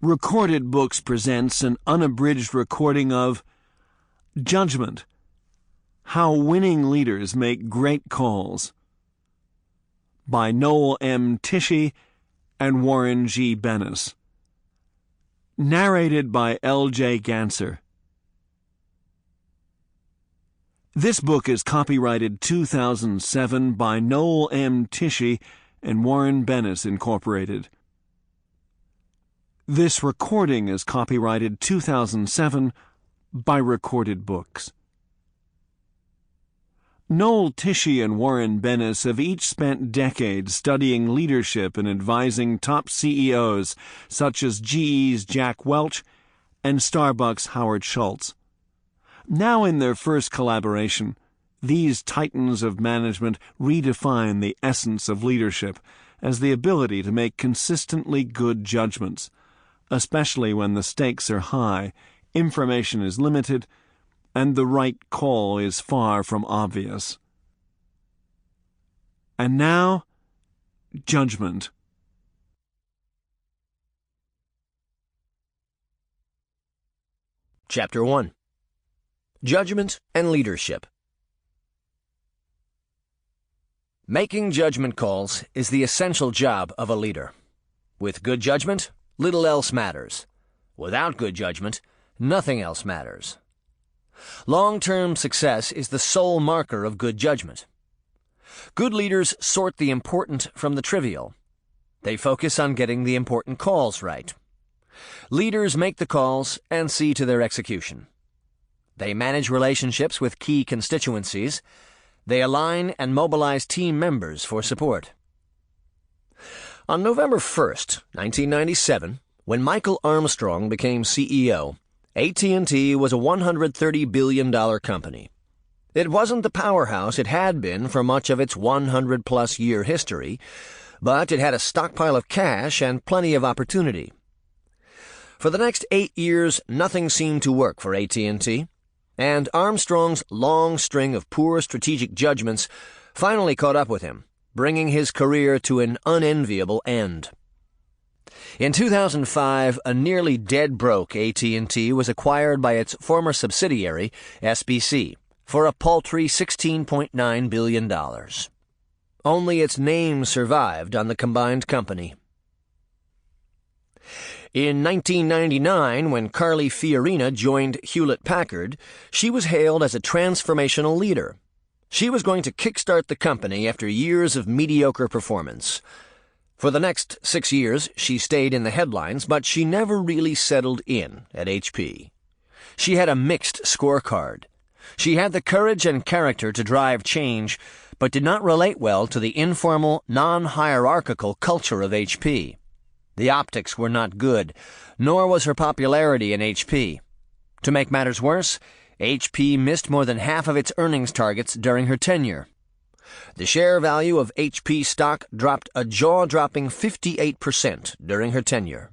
Recorded Books presents an unabridged recording of Judgment: How Winning Leaders Make Great Calls by Noel M. Tichy and Warren G. Bennis. Narrated by L.J. Ganser. This book is copyrighted 2007 by Noel M. Tichy and Warren Bennis, Incorporated. This recording is copyrighted 2007 by Recorded Books. Noel Tichy and Warren Bennis have each spent decades studying leadership and advising top CEOs such as GE's Jack Welch and Starbucks' Howard Schultz. Now in their first collaboration, these titans of management redefine the essence of leadership as the ability to make consistently good judgments, especially when the stakes are high, information is limited, and the right call is far from obvious. And now, Judgment. Chapter 1. Judgment and Leadership. Making judgment calls is the essential job of a leader. With good judgment, little else matters. Without good judgment, nothing else matters. Long-term success is the sole marker of good judgment. Good leaders sort the important from the trivial. They focus on getting the important calls right. Leaders make the calls and see to their execution. They manage relationships with key constituencies. They align and mobilize team members for support. On November 1st, 1997, when Michael Armstrong became CEO, AT&T was a $130 billion company. It wasn't the powerhouse it had been for much of its 100-plus-year history, but it had a stockpile of cash and plenty of opportunity. For the next 8 years, nothing seemed to work for AT&T, and Armstrong's long string of poor strategic judgments finally caught up with him, bringing his career to an unenviable end. In 2005, a nearly dead-broke AT&T was acquired by its former subsidiary, SBC, for a paltry $16.9 billion. Only its name survived on the combined company. In 1999, when Carly Fiorina joined Hewlett-Packard, she was hailed as a transformational leader. She was going to kickstart the company after years of mediocre performance. For the next 6 years, she stayed in the headlines, but she never really settled in at HP. She had a mixed scorecard. She had the courage and character to drive change, but did not relate well to the informal, non-hierarchical culture of HP. The optics were not good, nor was her popularity in HP. To make matters worse, HP missed more than half of its earnings targets during her tenure. The share value of HP stock dropped a jaw-dropping 58% during her tenure.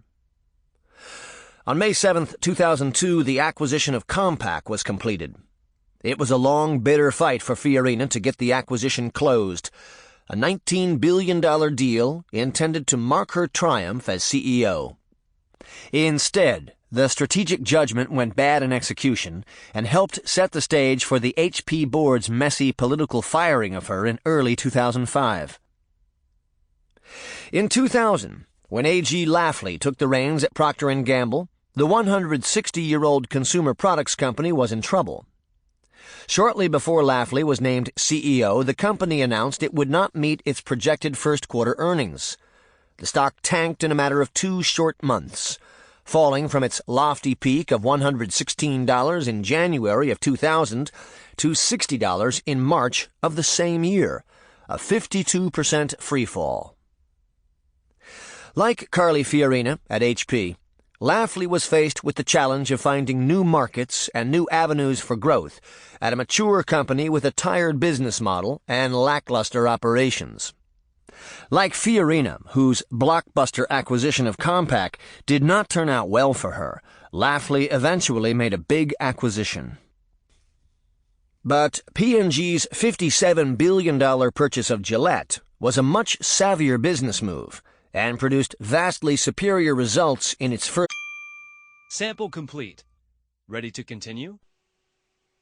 On May 7, 2002, the acquisition of Compaq was completed. It was a long, bitter fight for Fiorina to get the acquisition closed, a $19 billion deal intended to mark her triumph as CEO. Instead, the strategic judgment went bad in execution and helped set the stage for the HP board's messy political firing of her in early 2005. In 2000, when A.G. Lafley took the reins at Procter & Gamble, the 160-year-old consumer products company was in trouble. Shortly before Lafley was named CEO, the company announced it would not meet its projected first-quarter earnings. The stock tanked in a matter of 2 short months, falling from its lofty peak of $116 in January of 2000 to $60 in March of the same year, a 52% freefall. Like Carly Fiorina at HP, Lafley was faced with the challenge of finding new markets and new avenues for growth at a mature company with a tired business model and lackluster operations. Like Fiorina, whose blockbuster acquisition of Compaq did not turn out well for her, Lafley eventually made a big acquisition. But P&G's $57 billion purchase of Gillette was a much savvier business move and produced vastly superior results in its first Sample complete. Ready to continue?